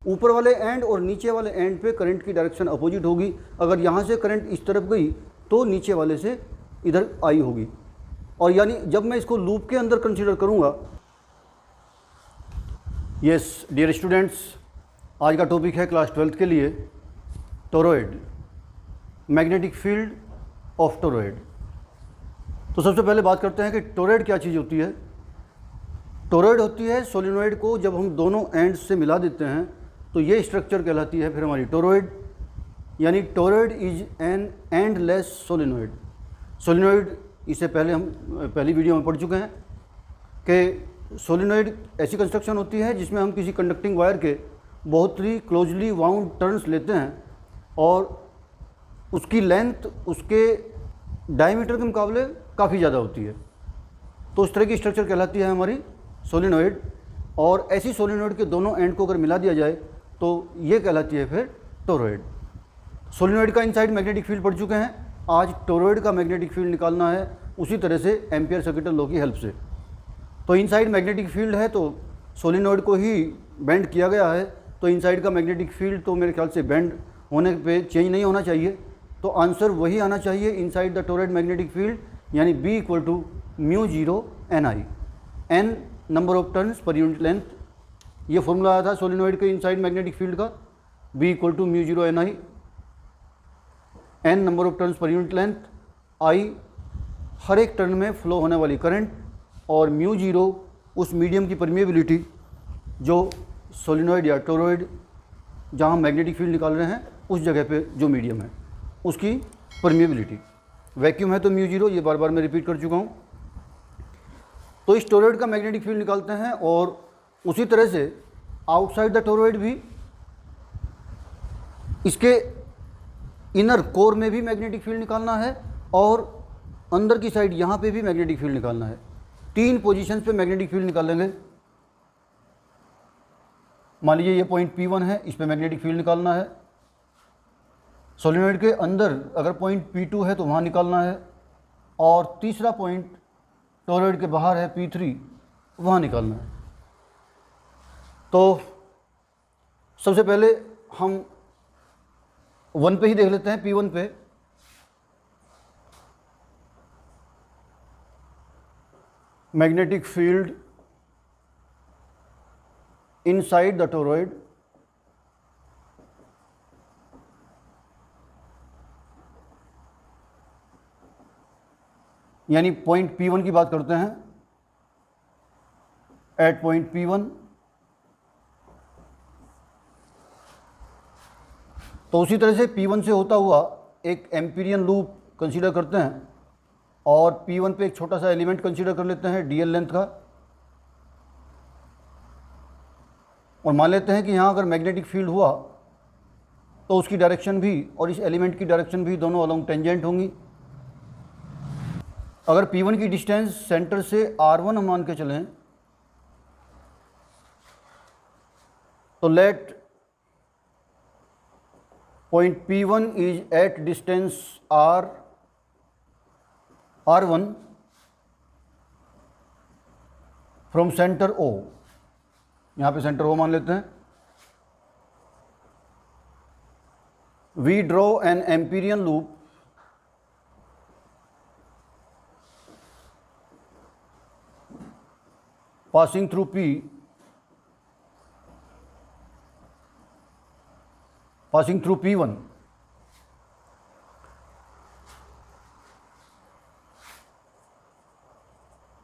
ऊपर वाले एंड और नीचे वाले एंड पे करंट की डायरेक्शन अपोजिट होगी। अगर यहाँ से करंट इस तरफ गई तो नीचे वाले से इधर आई होगी। और यानी जब मैं इसको लूप के अंदर कंसीडर करूँगा, यस डियर स्टूडेंट्स, आज का टॉपिक है क्लास 12th के लिए toroid, magnetic field of toroid. तो सबसे पहले बात करते हैं कि टोरॉइड क्या चीज़ होती है। टोरॉइड होती है सोलिनॉइड को जब हम दोनों एंड्स से मिला देते हैं तो ये स्ट्रक्चर कहलाती है फिर हमारी टोरॉइड। यानी toroid is an endless solenoid. Solenoid इससे पहले हम पहली वीडियो में पढ़ चुके हैं कि सोलिनॉइड ऐसी कंस्ट्रक्शन होती है जिसमें हम किसी कंडक्टिंग वायर के बहुत ही क्लोजली वाउंड टर्न्स लेते हैं और उसकी लेंथ उसके डायमीटर के मुकाबले काफ़ी ज़्यादा होती है। तो उस तरह की स्ट्रक्चर कहलाती है हमारी सोलिनॉइड। और ऐसी सोलिनॉइड के दोनों एंड को अगर मिला दिया जाए तो ये कहलाती है फिर टोरॉइड। सोलिनॉइड का इनसाइड मैग्नेटिक फील्ड पढ़ चुके हैं। आज टोरॉइड का मैग्नेटिक फील्ड निकालना है उसी तरह से एम्पियर सर्किटल लॉ की हेल्प से। तो इनसाइड मैग्नेटिक फील्ड है तो सोलिनॉइड को ही बेंड किया गया है, तो इनसाइड का मैग्नेटिक फील्ड तो मेरे ख्याल से बेंड होने पे चेंज नहीं होना चाहिए। तो आंसर वही आना चाहिए inside the toroid magnetic field, यानी B = μ0 Ni, n number of turns per unit length. ये फॉर्मूला आया था सोलिनॉइड के इनसाइड मैग्नेटिक फील्ड का, B = μ0 Ni, n number of turns per unit length, I हर एक टर्न में फ्लो होने वाली करंट, और μ0 उस मीडियम की परमिएबिलिटी जो सोलिनॉइड या टोरॉइड जहाँ हम मैग्नेटिक फील्ड निकाल रहे हैं उस जगह पे जो मीडियम है उसकी परमिएबिलिटी। वैक्यूम है तो μ0, ये बार बार मैं रिपीट कर चुका हूँ। तो इस टोरॉइड का मैग्नेटिक फील्ड निकालते हैं और उसी तरह से आउटसाइड द टोरॉइड भी, इसके इनर कोर में भी मैग्नेटिक फील्ड निकालना है और अंदर की साइड यहाँ पे भी मैग्नेटिक फील्ड निकालना है। 3 पोजीशंस पे मैग्नेटिक फील्ड निकालेंगे। मान लीजिए ये पॉइंट P1 है, इस पे मैग्नेटिक फील्ड निकालना है। सोलिनॉइड के अंदर अगर पॉइंट P2 है तो वहाँ निकालना है, और तीसरा पॉइंट टोरॉइड के बाहर है P3, वहाँ निकालना है। तो सबसे पहले हम 1 पे ही देख लेते हैं, P1 पे। Magnetic field inside the toroid यानी पॉइंट P1 की बात करते हैं। एट पॉइंट P1 तो उसी तरह से P1 से होता हुआ एक एम्पीरियन लूप कंसीडर करते हैं और P1 पे एक छोटा सा एलिमेंट कंसीडर कर लेते हैं DL लेंथ का, और मान लेते हैं कि यहाँ अगर मैग्नेटिक फील्ड हुआ तो उसकी डायरेक्शन भी और इस एलिमेंट की डायरेक्शन भी दोनों अलोंग टेंजेंट होंगी। अगर P1 की डिस्टेंस सेंटर से R1 हम मान के चलें तो let point P1 is at distance R1 from centre O। यहाँ पे सेंटर O मान लेते हैं। We draw an Amperian loop passing through P, passing through P1,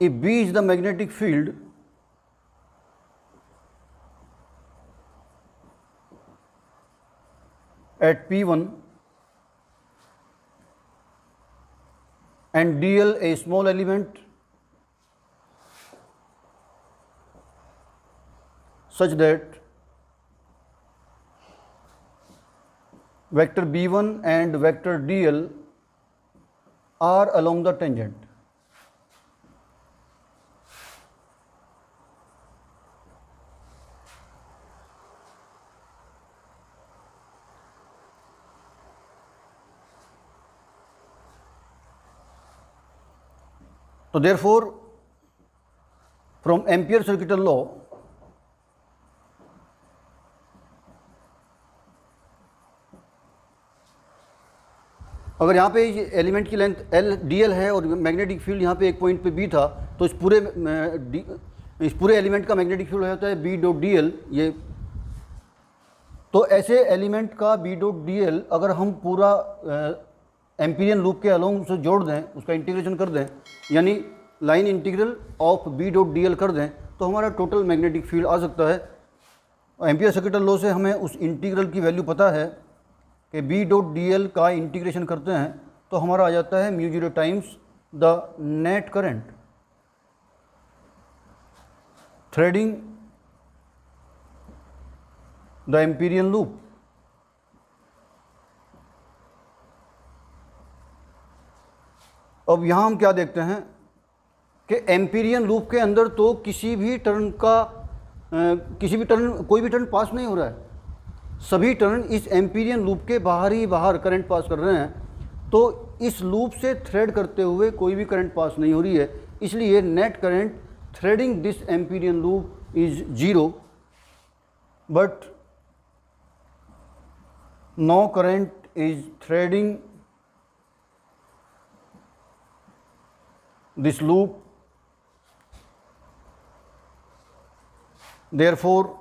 if B is the magnetic field, at P1 and DL a small element such that vector B1 and vector DL are along the tangent. So therefore, from Ampere circuital law, अगर यहाँ पे ये element की length L D L है और magnetic field यहाँ पे एक पॉइंट पे बी था, तो इस पूरे एलिमेंट का मैग्नेटिक फील्ड हो जाता है बी डॉट डी एल। ये तो ऐसे एलिमेंट का बी डॉट डी एल अगर हम पूरा एम्पीरियन लूप के अलोंग उसे जोड़ दें, उसका इंटीग्रेशन कर दें, यानी line integral of B dot d l कर दें, तो हमारा टोटल मैग्नेटिक फील्ड आ सकता है। एम्पियर सर्किटल लॉ से हमें उस इंटीग्रल की वैल्यू पता है कि बी डॉट डी एल का इंटीग्रेशन करते हैं तो हमारा आ जाता है mu zero times the net current threading the Amperian loop. अब यहाँ हम क्या देखते हैं कि एम्पीरियन लूप के अंदर तो किसी भी टर्न कोई भी टर्न पास नहीं हो रहा है, सभी टर्न इस एम्पीरियन लूप के बाहर ही बाहर करंट पास कर रहे हैं। तो इस लूप से थ्रेड करते हुए कोई भी करंट पास नहीं हो रही है, इसलिए net current threading this Amperian loop is zero, but no current is threading this loop, therefore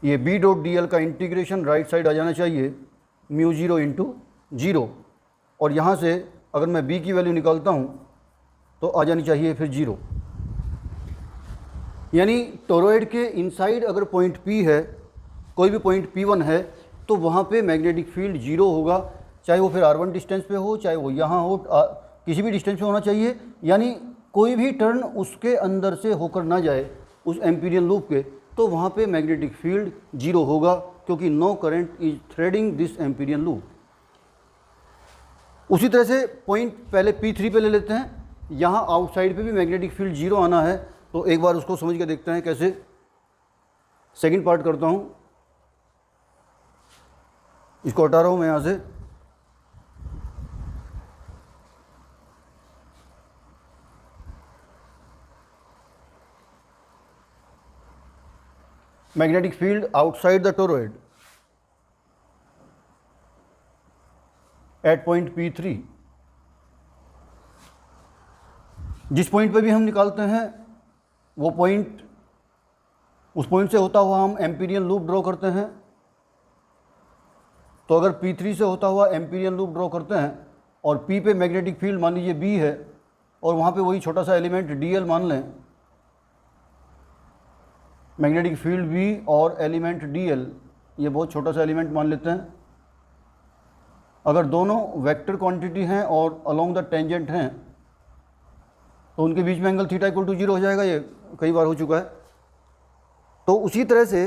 ये बी डॉट डी एल का इंटीग्रेशन राइट साइड आ जाना चाहिए म्यू जीरो इंटू जीरो, और यहाँ से अगर मैं बी की वैल्यू निकालता हूँ तो आ जानी चाहिए फिर जीरो। यानी टोरॉइड के इनसाइड अगर पॉइंट पी है, कोई भी पॉइंट P1 है, तो वहाँ पे मैग्नेटिक फील्ड जीरो होगा, चाहे वो फिर R1 डिस्टेंस पे हो, चाहे वो यहाँ हो, किसी भी डिस्टेंस पे होना चाहिए। यानी कोई भी टर्न उसके अंदर से होकर ना जाए उस एम्पीरियन लूप के, तो वहाँ पे मैग्नेटिक फील्ड जीरो होगा, क्योंकि no current is threading this Amperian loop. उसी तरह से पॉइंट पहले P3 पे ले लेते हैं, यहाँ आउटसाइड पे भी मैग्नेटिक फील्ड जीरो आना है, तो एक बार उसको समझ के देखते हैं कैसे। सेकंड पार्ट करता हूँ, इसको हटा रहा हूँ मैं यहाँ से। Magnetic field outside the toroid at point P3। जिस पॉइंट पे भी हम निकालते हैं वो पॉइंट, उस पॉइंट से होता हुआ हम एम्पीरियन लूप ड्रॉ करते हैं। तो अगर P3 से होता हुआ एम्पीरियन लूप ड्रॉ करते हैं और P पे मैग्नेटिक फील्ड मान लीजिए B है, और वहाँ पे वही छोटा सा एलिमेंट DL मान लें, मैग्नेटिक फील्ड B और एलिमेंट DL, ये बहुत छोटा सा एलिमेंट मान लेते हैं। अगर दोनों वेक्टर क्वांटिटी हैं और अलोंग द टेंजेंट हैं, तो उनके बीच में angle theta equal to zero हो जाएगा, ये कई बार हो चुका है। तो उसी तरह से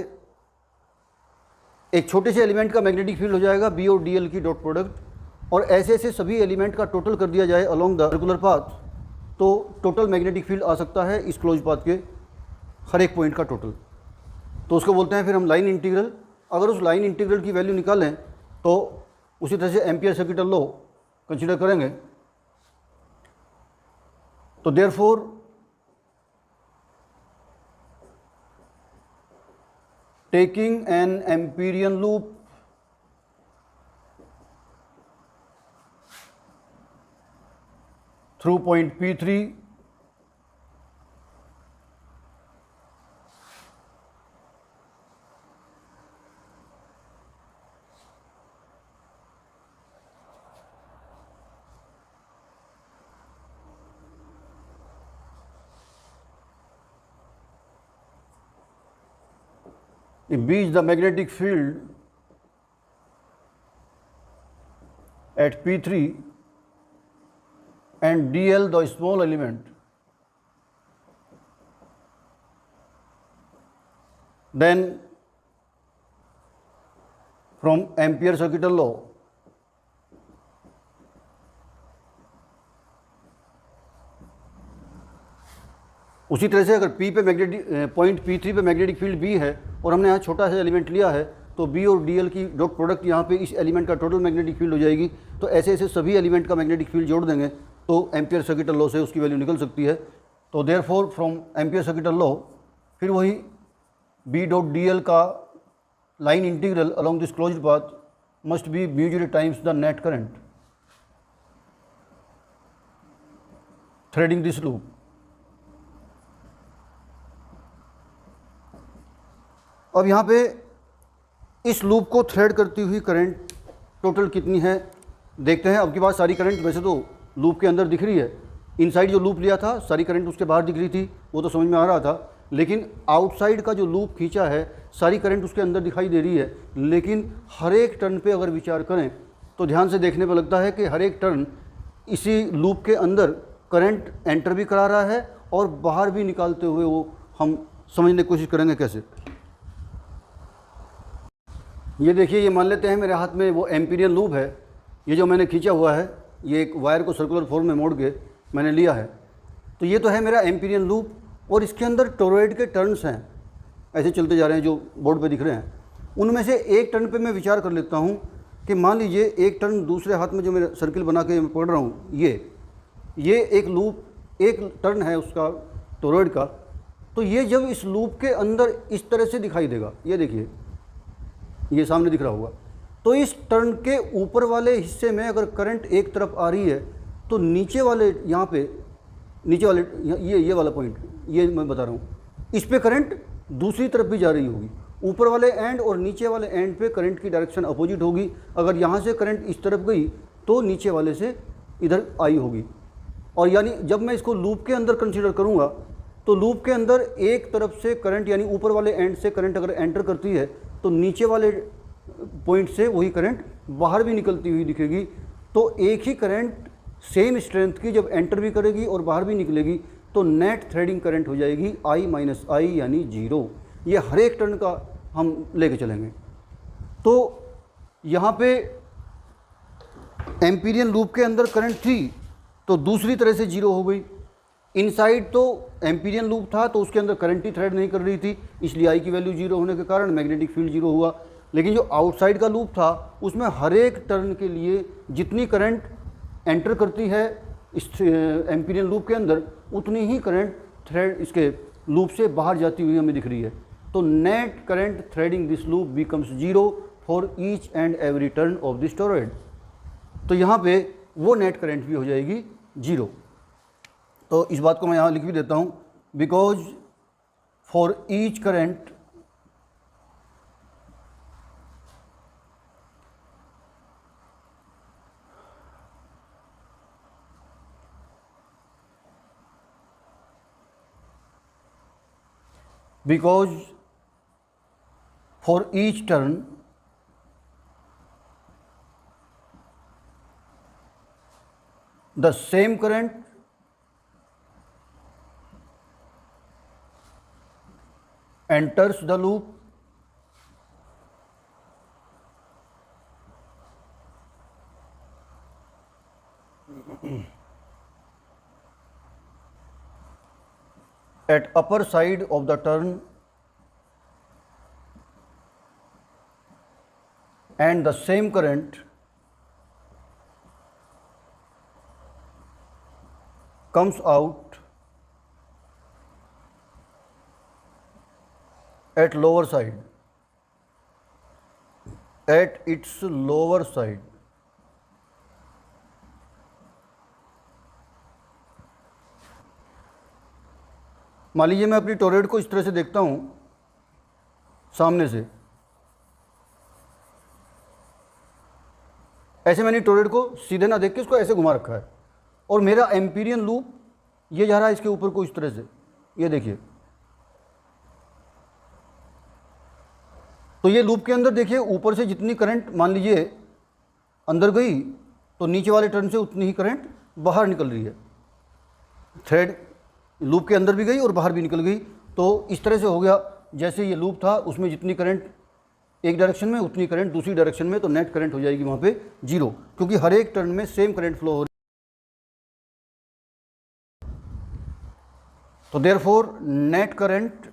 एक छोटे से एलिमेंट का मैग्नेटिक फील्ड हो जाएगा B और DL की डॉट प्रोडक्ट, और ऐसे ऐसे सभी एलिमेंट का टोटल कर दिया जाए अलोंग द सर्कुलर पाथ, तो टोटल मैग्नेटिक फील्ड आ सकता है इस क्लोज पाथ के हर एक पॉइंट का टोटल। तो उसको बोलते हैं फिर हम लाइन इंटीग्रल। अगर उस लाइन इंटीग्रल की वैल्यू निकालें तो उसी तरह से एम्पियर सर्किटल लॉ कंसीडर करेंगे। तो therefore taking an Amperian loop through point P3 if B is the magnetic field at P3 and DL the small element, then from Ampere circuital law उसी तरह से अगर P पे magnetic point P3 पे magnetic field B है और हमने यहाँ छोटा सा एलिमेंट लिया है, तो B और DL की डॉट प्रोडक्ट यहाँ पे इस एलिमेंट का टोटल मैग्नेटिक फील्ड हो जाएगी। तो ऐसे ऐसे सभी एलिमेंट का मैग्नेटिक फील्ड जोड़ देंगे तो एम्पियर सर्किटल लॉ से उसकी वैल्यू निकल सकती है। तो therefore from ampere circuital law फिर वही B डॉट DL का line integral along this closed path must be mu zero times the net current. Threading this loop. अब यहाँ पे इस लूप को थ्रेड करती हुई करंट टोटल कितनी है देखते हैं। अब की बात सारी करंट वैसे तो लूप के अंदर दिख रही है, इनसाइड जो लूप लिया था सारी करंट उसके बाहर दिख रही थी, वो तो समझ में आ रहा था, लेकिन आउटसाइड का जो लूप खींचा है सारी करंट उसके अंदर दिखाई दे रही है। लेकिन हर एक टर्न पे अगर विचार करें तो ध्यान से देखने पर लगता है कि हर एक टर्न इसी लूप के अंदर करंट एंटर भी करा रहा है और बाहर भी निकालते हुए वो हम समझने की कोशिश करेंगे कैसे। ये देखिए, ये मान लेते हैं मेरे हाथ में वो एम्पीरियन लूप है, ये जो मैंने खींचा हुआ है, ये एक वायर को सर्कुलर फॉर्म में मोड़ के मैंने लिया है। तो ये तो है मेरा एम्पीरियन लूप और इसके अंदर टोरॉइड के टर्न्स हैं, ऐसे चलते जा रहे हैं जो बोर्ड पे दिख रहे हैं। उनमें से एक टर्न पे मैं विचार कर लेता हूँ कि मान लीजिए एक टर्न दूसरे हाथ में जो मेरा सर्किल बना के मैं पकड़ रहा हूँ, ये एक लूप, एक टर्न है उसका टोरॉइड का। तो ये जब इस लूप के अंदर इस तरह से दिखाई देगा, ये देखिए ये सामने दिख रहा होगा, तो इस टर्न के ऊपर वाले हिस्से में अगर करंट एक तरफ आ रही है तो नीचे वाले यहाँ पे, नीचे वाले ये वाला पॉइंट, ये मैं बता रहा हूँ, इस पे करंट दूसरी तरफ भी जा रही होगी। ऊपर वाले एंड और नीचे वाले एंड पे करंट की डायरेक्शन अपोजिट होगी। अगर यहाँ से करंट इस तरफ गई तो नीचे वाले से इधर आई होगी। और यानी जब मैं इसको लूप के अंदर कंसीडर करूँगा तो लूप के अंदर एक तरफ से करंट यानी ऊपर वाले एंड से करंट अगर एंटर करती है तो नीचे वाले पॉइंट से वही करंट बाहर भी निकलती हुई दिखेगी। तो एक ही करंट सेम स्ट्रेंथ की जब एंटर भी करेगी और बाहर भी निकलेगी तो नेट थ्रेडिंग करंट हो जाएगी I माइनस I यानी 0। ये हर एक टर्न का हम लेके चलेंगे। तो यहाँ पे एम्पीरियन लूप के अंदर करंट थी तो दूसरी तरह से 0 हो गई। इनसाइड तो एम्पीरियन लूप था तो उसके अंदर करंट ही थ्रेड नहीं कर रही थी, इसलिए I की वैल्यू 0 होने के कारण मैग्नेटिक फील्ड 0 हुआ। लेकिन जो आउटसाइड का लूप था उसमें हर एक टर्न के लिए जितनी करंट एंटर करती है इस एम्पीरियन लूप के अंदर उतनी ही करंट थ्रेड इसके लूप से बाहर जाती हुई हमें दिख रही है। तो net current threading this loop becomes 0 for each and every turn off this toroid. तो यहाँ पे वो नेट करंट भी हो जाएगी 0। तो इस बात को मैं यहाँ लिख भी देता हूँ, because for each current because for each turn the same current enters the loop at upper side of the turn and the same current comes out at lower side, at its lower side. मान लीजिए मैं अपनी toroid को इस तरह से देखता हूँ सामने से, ऐसे मैंने टोरॉइड को सीधे ना देख के उसको ऐसे घुमा रखा है और मेरा एम्पीरियन लूप ये जा रहा है इसके ऊपर को इस तरह से, ये देखिए। तो ये लूप के अंदर देखिए ऊपर से जितनी करंट मान लीजिए अंदर गई तो नीचे वाले टर्न से उतनी ही करंट बाहर निकल रही है। थ्रेड लूप के अंदर भी गई और बाहर भी निकल गई। तो इस तरह से हो गया जैसे ये लूप था उसमें जितनी करंट एक डायरेक्शन में उतनी करंट दूसरी डायरेक्शन में, तो नेट करंट हो जाएगी वहाँ पे 0, क्योंकि हर एक टर्न में सेम करंट फ्लो हो रही है। तो देयरफॉर नेट करंट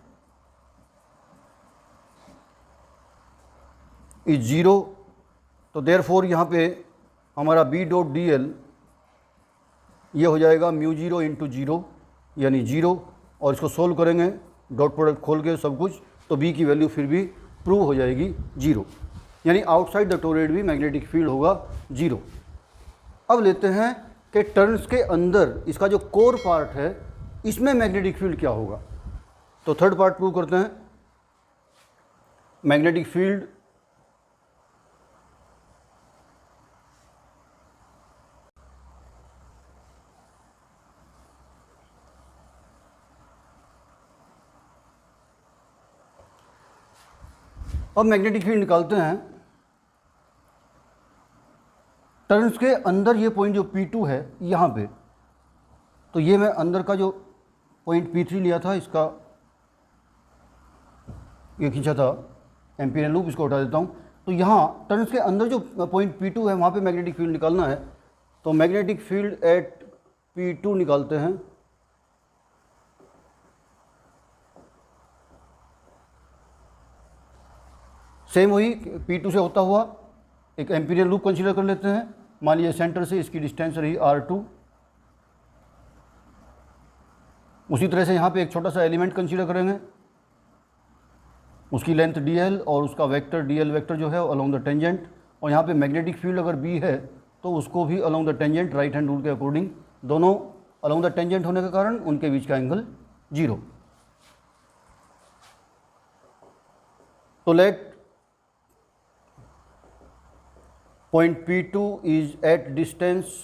इज 0। तो देयरफॉर यहाँ पे हमारा B डॉट DL ये हो जाएगा μ0 इंटू 0 यानी 0, और इसको सोल्व करेंगे डॉट प्रोडक्ट खोल के सब कुछ, तो B की वैल्यू फिर भी प्रूव हो जाएगी 0, यानी आउटसाइड द टोरॉइड भी मैग्नेटिक फील्ड होगा 0। अब लेते हैं कि टर्न्स के अंदर इसका जो कोर पार्ट है इसमें मैग्नेटिक फील्ड क्या होगा। तो थर्ड पार्ट प्रूव करते हैं। मैग्नेटिक फील्ड अब मैग्नेटिक फील्ड निकालते हैं। टर्न्स के अंदर ये पॉइंट जो P2 है यहाँ पे, तो ये मैं अंदर का जो पॉइंट P3 लिया था, इसका ये खींचा था एम्पीरियल लूप, इसको हटा देता हूँ। तो यहाँ टर्न्स के अंदर जो पॉइंट P2 है वहाँ पे मैग्नेटिक फील्ड निकालना है। तो मैग्नेटिक फील्ड एट P2 निकालते हैं। सेम वही P2 से होता हुआ एक एम्पीरियल लूप कंसीडर कर लेते हैं। मान लीजिए सेंटर से इसकी डिस्टेंस रही R2। उसी तरह से यहाँ पे एक छोटा सा एलिमेंट कंसीडर करेंगे, उसकी लेंथ dl और उसका वेक्टर dl वेक्टर जो है अलोंग द टेंजेंट। और यहाँ पे मैग्नेटिक फील्ड अगर B है तो उसको भी along the tangent, right hand rule के अकॉर्डिंग, दोनों अलोंग द टेंजेंट होने के कारण उनके बीच का एंगल 0। तो late point P2 is at distance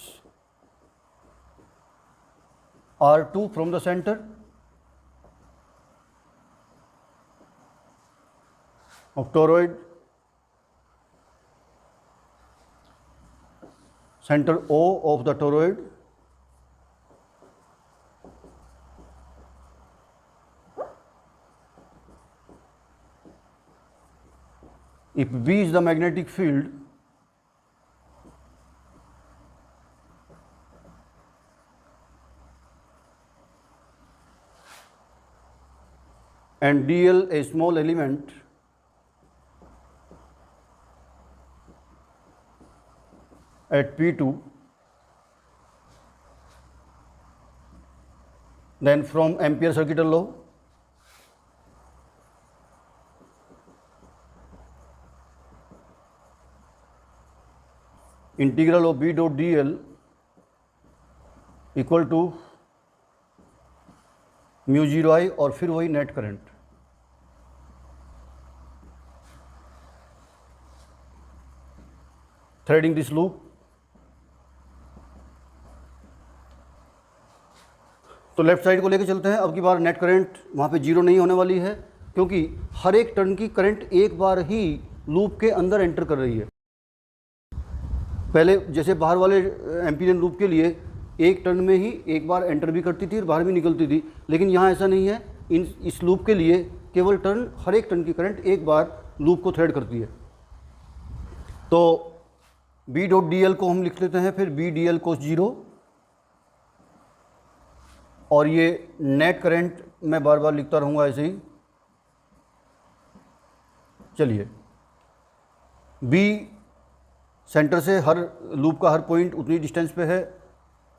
R2 from the center of toroid, center O of the toroid, if B is the magnetic field, and dl a small element, at P2, then from Ampere circuital law, integral of B dot dl equal to mu 0I और फिर वही net current. Threading this loop. तो left side को लेके चलते हैं। अब की बार नेट करंट वहाँ पे 0 नहीं होने वाली है, क्योंकि हर एक टर्न की करंट एक बार ही लूप के अंदर एंटर कर रही है। पहले जैसे बाहर वाले एम्पीरियल लूप के लिए एक टर्न में ही एक बार एंटर भी करती थी और बाहर भी निकलती थी, लेकिन यहाँ ऐसा नहीं है। इस लूप के लिए केवल हर एक टर्न की करंट एक बार लूप को थ्रेड करती है। तो B डॉट dl को हम लिख लेते हैं फिर B dl cos 0, और ये नेट करंट मैं बार बार लिखता रहूँगा ऐसे ही। चलिए, B सेंटर से हर लूप का हर पॉइंट उतनी डिस्टेंस पे है,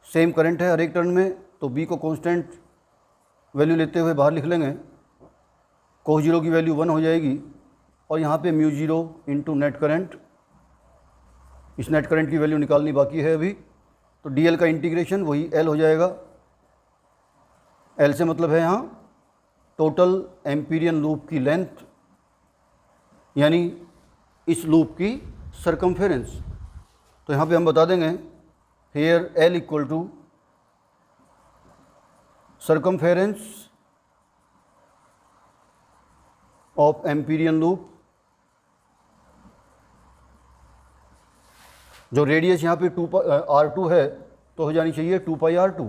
सेम करंट है हर एक टर्न में, तो B को कांस्टेंट वैल्यू लेते हुए बाहर लिख लेंगे। cos 0 की वैल्यू 1 हो जाएगी, और यहाँ पे म्यू 0 इंटू नेट करंट, इस नेट करंट की वैल्यू निकालनी बाकी है अभी। तो dl का इंटीग्रेशन वही L हो जाएगा। L से मतलब है यहाँ टोटल एम्पीरियन लूप की लेंथ, यानी इस लूप की सरकमफेरेंस। तो यहाँ पे हम बता देंगे here L equal to circumference of Amperian loop, जो रेडियस यहाँ पे R2 है तो हो जानी चाहिए 2 पाई R2।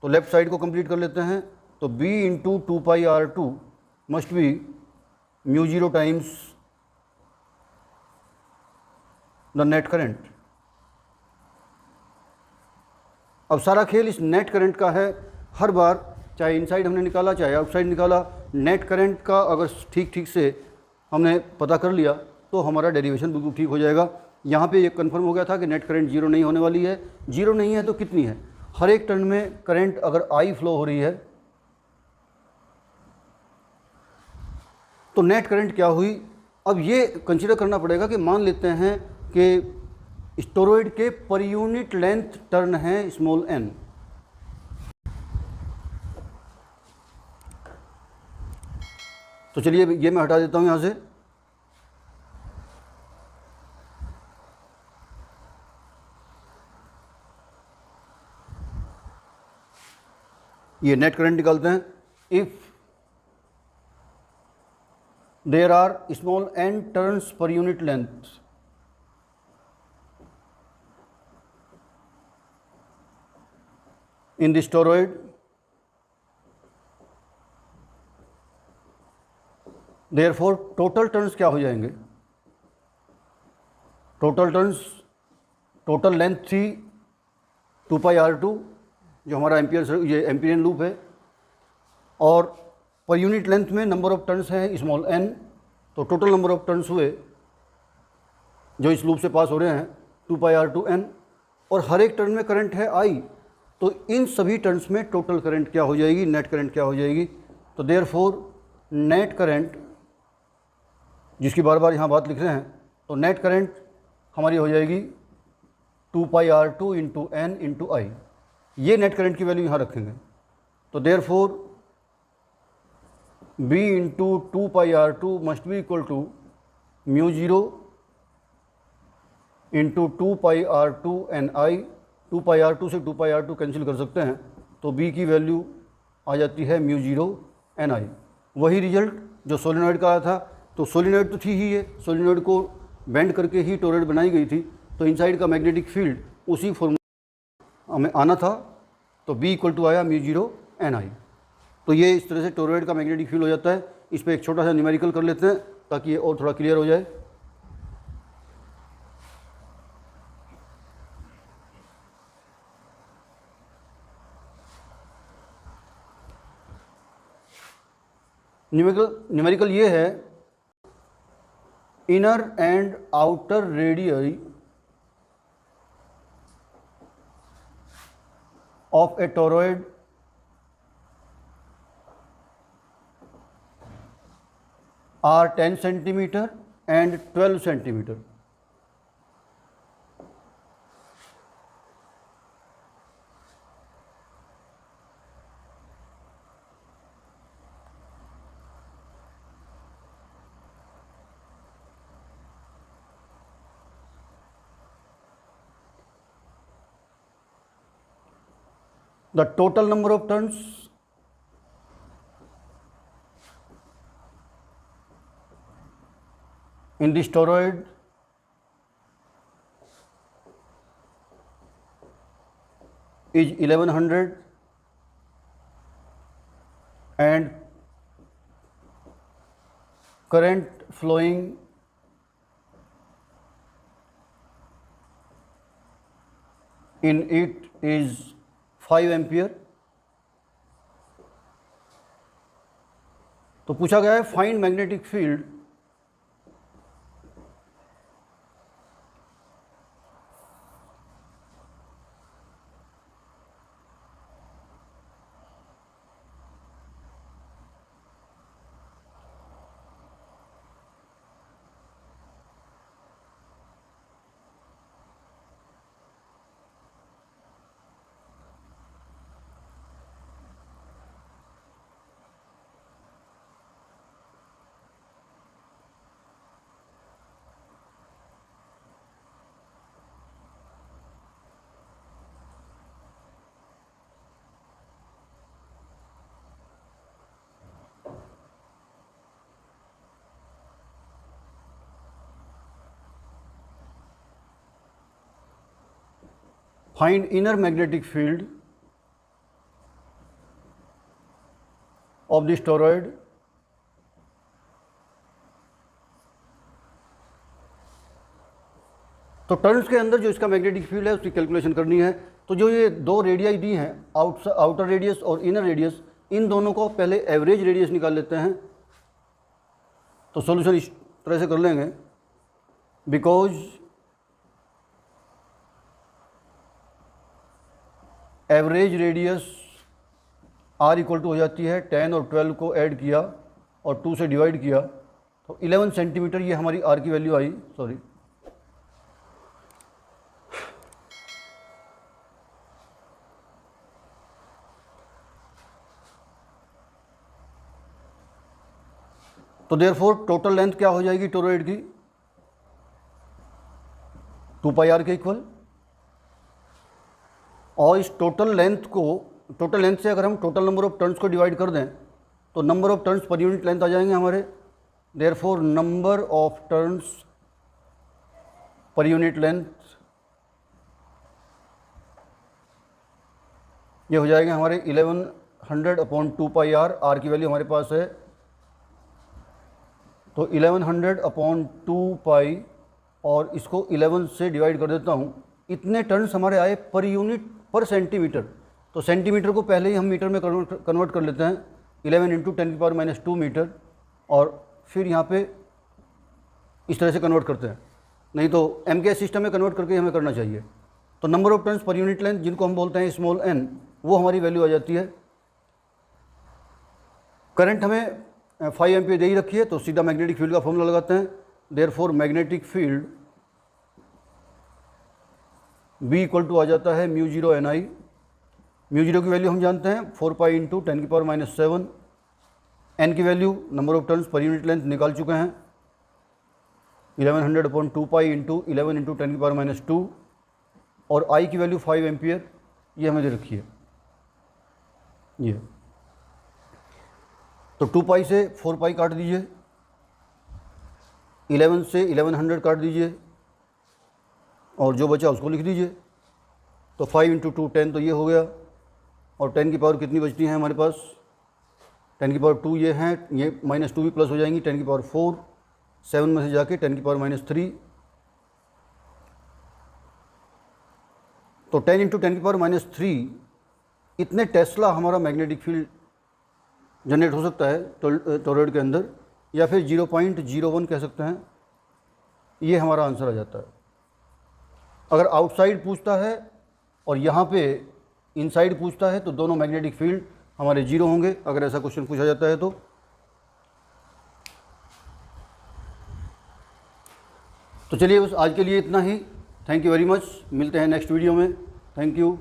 तो लेफ्ट साइड को कंप्लीट कर लेते हैं। तो B into 2 pi R2 must be mu 0 times the net current. अब सारा खेल इस नेट करंट का है। हर बार चाहे इनसाइड हमने निकाला चाहे आउटसाइड निकाला, नेट करंट का अगर ठीक से हमने पता कर लिया तो हमारा डेरिवेशन बिल्कुल ठीक हो जाएगा। यहाँ पे ये कंफर्म हो गया था कि नेट करंट 0 नहीं होने वाली है। 0 नहीं है तो कितनी है? हर एक टर्न में करंट अगर I फ्लो हो रही है तो नेट करंट क्या हुई। अब ये कंसीडर करना पड़ेगा कि मान लेते हैं कि टोरॉइड के पर यूनिट लेंथ टर्न है स्मॉल n। तो चलिए ये मैं हटा देता हूं यहां से। ये नेट करंट निकालते हैं। If there are small n turns per unit length in this toroid, therefore total turns क्या हो जाएंगे? टोटल टर्न्स, टोटल लेंथ थी 2πr2 जो हमारा ये एम्पियरियन लूप है, और पर यूनिट लेंथ में नंबर ऑफ टर्न्स है स्मॉल n। तो टोटल नंबर ऑफ टर्न्स हुए जो इस लूप से पास हो रहे हैं 2πr2n, और हर एक टर्न में करंट है I। तो इन सभी टर्न्स में टोटल करंट क्या हो जाएगी, नेट करंट क्या हो जाएगी? तो देयरफॉर नेट करंट, जिसकी बार बार यहाँ बात लिख रहे हैं, तो नेट करंट हमारी हो जाएगी 2πr2 into n into I। ये नेट करंट की वैल्यू यहाँ रखेंगे। तो therefore B into 2πr2 must be equal to μ0 into 2πr2 ni। 2πr2 से 2πr2 कैंसिल कर सकते हैं, तो B की वैल्यू आ जाती है μ0 ni। वही रिजल्ट जो सोलिनॉइड का आया था। तो सोलिनॉइड तो थी ही ये, सोलिनॉइड को बेंड करके ही टोरॉइड बनाई गई थी, तो इनसाइड का मैग्नेटिक फील्ड उसी फॉर्मूला हमें आना था। तो B इक्वल टू आया μ0 ni। तो ये इस तरह से टोरॉइड का मैग्नेटिक फील्ड हो जाता है। इस पर एक छोटा सा न्यूमेरिकल कर लेते हैं ताकि ये और थोड़ा क्लियर हो जाए। न्यूमेरिकल ये है, inner and outer radius of A toroid are 10 centimeter and 12 centimeter. The total number of turns in this toroid is 1100 and current flowing in it is 5 ampere. तो पूछा गया है find magnetic field find inner magnetic field of this toroid तो turns के अंदर जो इसका magnetic field है उसकी कैलकुलेशन करनी है। तो जो ये दो रेडियाई दी हैं, आउटर रेडियस और इनर रेडियस, इन दोनों को पहले एवरेज रेडियस निकाल लेते हैं। तो सॉल्यूशन इस तरह से कर लेंगे, because average radius r equal to हो जाती है 10 और 12 को ऐड किया और 2 से डिवाइड किया तो 11 सेंटीमीटर ये हमारी r की वैल्यू आई। सॉरी, तो देयरफॉर टोटल लेंथ क्या हो जाएगी टोरॉइड की, 2πr के इक्वल। और इस टोटल लेंथ से अगर हम टोटल नंबर ऑफ टर्न्स को डिवाइड कर दें तो number of turns per unit length आ जाएंगे हमारे। Therefore number of turns per unit length ये हो जाएंगे हमारे 1100/2πr। आर की वैल्यू हमारे पास है, तो 1100/2π और इसको 11 से डिवाइड कर देता हूँ। इतने टर्न्स हमारे आए पर यूनिट पर सेंटीमीटर। तो सेंटीमीटर को पहले ही हम मीटर में कन्वर्ट कर लेते हैं, 11 × 10⁻² मीटर, और फिर यहाँ पे इस तरह से कन्वर्ट करते हैं, नहीं तो MKS सिस्टम में कन्वर्ट करके हमें करना चाहिए। तो number of turns per unit length जिनको हम बोलते हैं स्मॉल n, वो हमारी वैल्यू आ जाती है। करंट हमें 5 एम्पीयर दे ही रखी है, तो सीधा मैग्नेटिक फील्ड का फॉर्मूला लगाते हैं। देयरफॉर मैग्नेटिक फील्ड B = आ जाता है μ0 Ni। μ0 की वैल्यू हम जानते हैं 4π × 10⁻⁷। n की value number of turns per unit length निकाल चुके हैं, 1100/2π × 11 × 10⁻²। और I की वैल्यू 5 एम्पीयर ये हमें दे रखी है ये। तो 2π से 4π काट दीजिए, 11 से 1100 काट दीजिए, और जो बचा उसको लिख दीजिए। तो 5 × 2 10 तो ये हो गया, और 10 की पावर कितनी बचती है हमारे पास, 10 की पावर 2 ये हैं, ये -2 भी प्लस हो जाएंगी, 10 की पावर 4, 7 में से जाके 10 की पावर -3। तो 10 × 10 की पावर -3 इतने टेस्ला हमारा मैग्नेटिक फील्ड जनरेट हो सकता है टोरॉइड के अंदर, या फिर 0.01 कह सकते हैं। ये हमारा आंसर आ जाता है। अगर आउटसाइड पूछता है और यहाँ पे इनसाइड पूछता है तो दोनों मैग्नेटिक फील्ड हमारे 0 होंगे, अगर ऐसा क्वेश्चन पूछा जाता है तो। चलिए बस आज के लिए इतना ही। थैंक यू वेरी मच, मिलते हैं नेक्स्ट वीडियो में। Thank you.